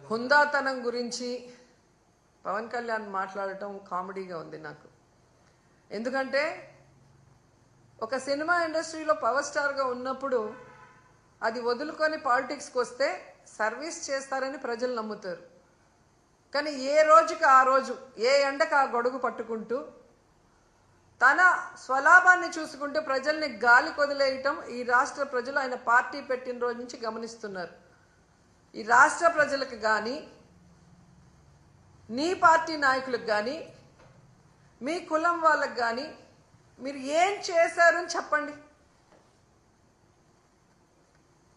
హుందాతనం గురించి పవన్ కళ్యాణ్ మాట్లాడటం కామెడీగా ఉంది నాకు. ఎందుకంటే ఒక సినిమా ఇండస్ట్రీలో పవర్ స్టార్గా ఉన్నప్పుడు అది వదులుకొని పాలిటిక్స్కి వస్తే సర్వీస్ చేస్తారని ప్రజలు నమ్ముతారు. కానీ ఏ రోజుకి ఆ రోజు, ఏ ఎండకు ఆ గొడుగు పట్టుకుంటూ తన స్వలాభాన్ని చూసుకుంటూ ప్రజల్ని గాలి కొదిలేయటం ఈ రాష్ట్ర ప్రజలు ఆయన పార్టీ పెట్టిన రోజు నుంచి గమనిస్తున్నారు. ఈ రాష్ట్ర ప్రజలకు కానీ, నీ పార్టీ నాయకులకు కానీ, మీ కులం వాళ్ళకు కానీ మీరు ఏం చేశారని చెప్పండి.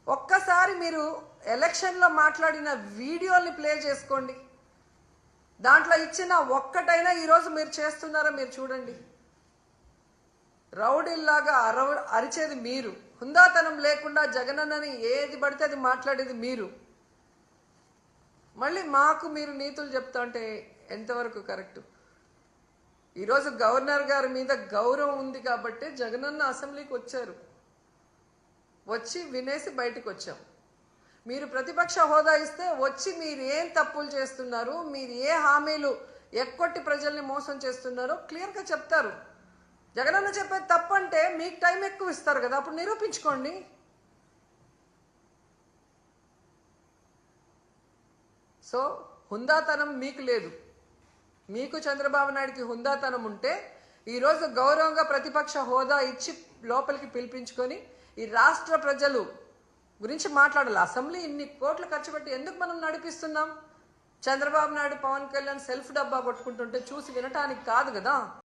ఒక్కసారి మీరు ఎలక్షన్లో మాట్లాడిన వీడియోని ప్లే చేసుకోండి. దాంట్లో ఇచ్చిన ఒక్కటైనా ఈరోజు మీరు చేస్తున్నారో మీరు చూడండి. రౌడీల్లాగా అరిచేది మీరు, హుందాతనం లేకుండా జగనన్నని ఏది పడితే అది మాట్లాడేది మీరు. మళ్ళీ మాకు మీరు నీతులు చెప్తా అంటే ఎంతవరకు కరెక్ట్? ఈరోజు గవర్నర్ గారి మీద గౌరవం ఉంది కాబట్టి జగనన్న అసెంబ్లీకి వచ్చారు, వచ్చి వినేసి బయటకు వచ్చాం. మీరు ప్రతిపక్ష హోదా ఇస్తే వచ్చి మీరు ఏం తప్పులు చేస్తున్నారు, మీరు ఏ హామీలు ఎక్కొట్టి ప్రజల్ని మోసం చేస్తున్నారో క్లియర్గా చెప్తారు. జగనన్న చెప్పేది తప్పంటే మీకు టైం ఎక్కువ ఇస్తారు కదా, అప్పుడు నిరూపించుకోండి. సో హుందాతనం మీకు లేదు. మీకు చంద్రబాబు నాయుడికి హుందాతనం ఉంటే ఈరోజు గౌరవంగా ప్రతిపక్ష హోదా ఇచ్చి లోపలికి పిలిపించుకొని ఈ రాష్ట్ర ప్రజలు గురించి మాట్లాడాలి. అసెంబ్లీ ఇన్ని కోట్లు ఖర్చు పెట్టి ఎందుకు మనం నడిపిస్తున్నాం? చంద్రబాబు నాయుడు, పవన్ కళ్యాణ్ సెల్ఫ్ డబ్బా కొట్టుకుంటుంటే చూసి వినటానికి కాదు కదా.